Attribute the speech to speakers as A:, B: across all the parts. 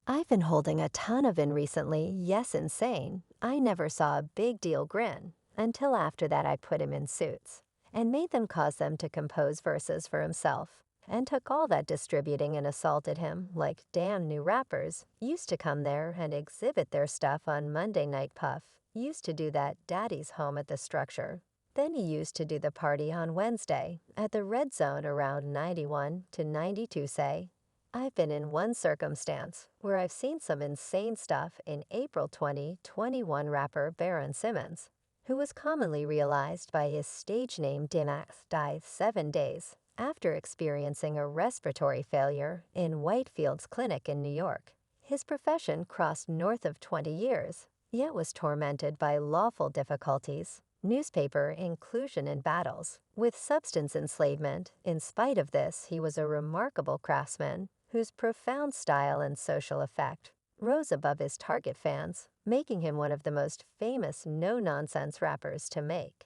A: I've been holding a ton of in recently, yes, insane. I never saw a big deal grin until after that I put him in suits and made them cause them to compose verses for himself and took all that distributing and assaulted him like damn new rappers used to come there and exhibit their stuff on Monday Night Puff, used to do that Daddy's home at the structure. Then he used to do the party on Wednesday at the Red Zone around 91 to 92 say. I've been in one circumstance where I've seen some insane stuff in April 2021 rapper Baron Simmons, who was commonly realized by his stage name DMX, died 7 days after experiencing a respiratory failure in Whitefield's clinic in New York. His profession crossed north of 20 years, yet was tormented by lawful difficulties, newspaper inclusion in battles with substance enslavement. In spite of this, he was a remarkable craftsman whose profound style and social effect rose above his target fans, making him one of the most famous no-nonsense rappers to make.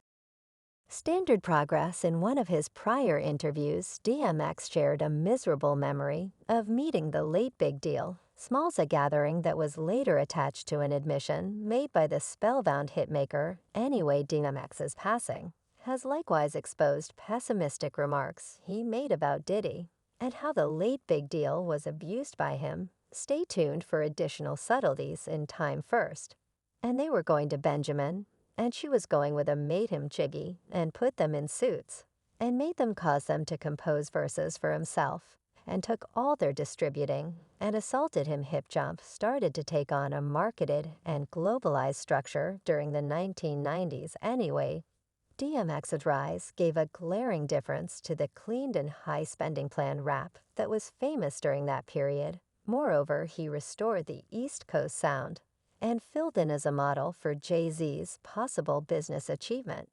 A: Standard Progress. In one of his prior interviews, DMX shared a miserable memory of meeting the late Big Deal Smalls, a gathering that was later attached to an admission made by the spellbound hitmaker. Anyway, DMX's passing has likewise exposed pessimistic remarks he made about Diddy and how the late Big Deal was abused by him. Stay tuned for additional subtleties in Time First. And they were going to Benjamin, and she was going with a made him jiggy and put them in suits and made them cause them to compose verses for himself and took all their distributing and assaulted him. Hip Jump started to take on a marketed and globalized structure during the 1990s anyway. DMX's rise gave a glaring difference to the cleaned and high spending plan rap that was famous during that period. Moreover, he restored the East Coast sound and filled in as a model for Jay-Z's possible business achievement.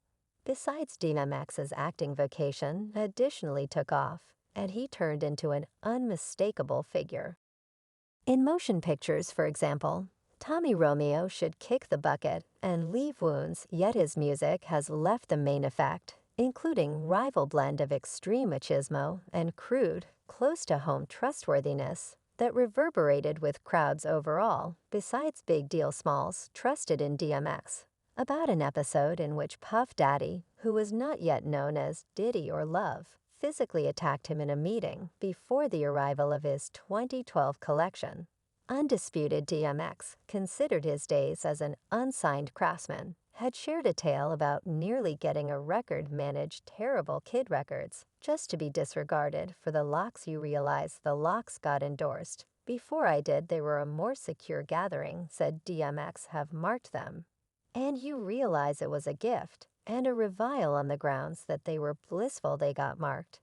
A: Besides, DMX's acting vocation additionally took off, and he turned into an unmistakable figure. In motion pictures, for example, Tommy Romeo should kick the bucket and leave wounds, yet his music has left the main effect, including rival blend of extreme machismo and crude, close-to-home trustworthiness that reverberated with crowds overall. Besides, Big Deal Smalls trusted in DMX about an episode in which Puff Daddy, who was not yet known as Diddy or Love, physically attacked him in a meeting before the arrival of his 2012 collection. Undisputed, DMX, considered his days as an unsigned craftsman, had shared a tale about nearly getting a record managed terrible kid records just to be disregarded for the locks. You realize the locks got endorsed. Before I did, they were a more secure gathering, said DMX, have marked them. And you realize it was a gift and a revile on the grounds that they were blissful they got marked.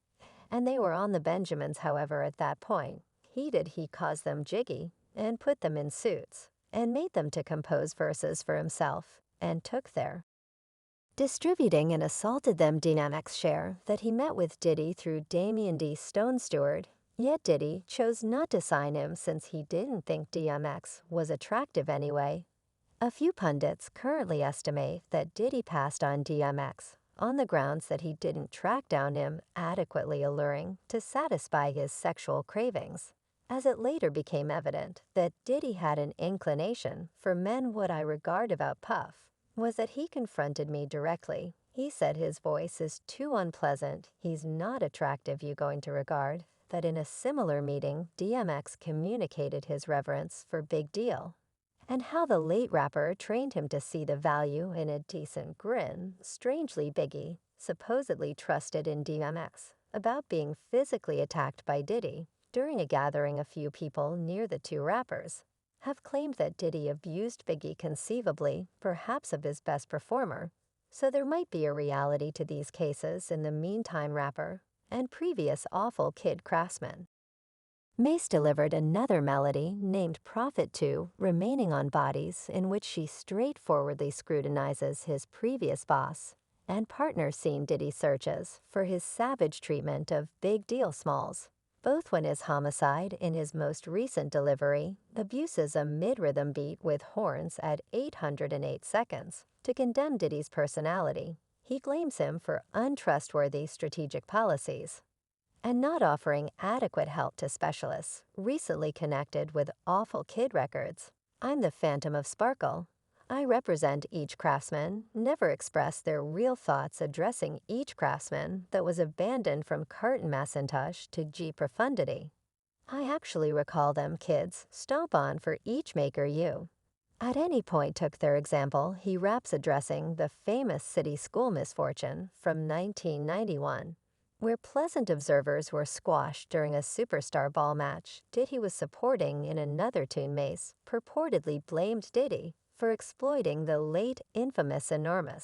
A: And they were on the Benjamins, however, at that point. He caused them jiggy and put them in suits and made them to compose verses for himself and took their distributing and assaulted them. DMX share that he met with Diddy through Damian D. Stone Stewart, yet Diddy chose not to sign him since he didn't think DMX was attractive anyway. A few pundits currently estimate that Diddy passed on DMX on the grounds that he didn't track down him adequately alluring to satisfy his sexual cravings, as it later became evident that Diddy had an inclination for men. What I regard about Puff was that he confronted me directly. He said his voice is too unpleasant, he's not attractive. You going to regard that in a similar meeting, DMX communicated his reverence for Big Deal and how the late rapper trained him to see the value in a decent grin. Strangely, Biggie supposedly trusted in DMX about being physically attacked by Diddy during a gathering. A few people near the two rappers have claimed that Diddy abused Biggie, conceivably, perhaps of his best performer, so there might be a reality to these cases. In the meantime, rapper and previous awful kid craftsman Mace delivered another melody named Prophet 2, remaining on Bodies, in which she straightforwardly scrutinizes his previous boss and partner. Scene Diddy searches for his savage treatment of Big Deal Smalls, both when his homicide in his most recent delivery abuses a mid-rhythm beat with horns at 808 seconds to condemn Diddy's personality. He blames him for untrustworthy strategic policies. and not offering adequate help to specialists, recently connected with awful kid records. I'm the Phantom of Sparkle. I represent each craftsman, never expressed their real thoughts addressing each craftsman that was abandoned from carton Macintosh to G profundity. I actually recall them kids, stomp on for each maker you. At any point took their example, he raps addressing the famous city school misfortune from 1991, where pleasant observers were squashed during a superstar ball match. Diddy was supporting in another tune. Mace purportedly blamed Diddy for exploiting the late infamous Enormous.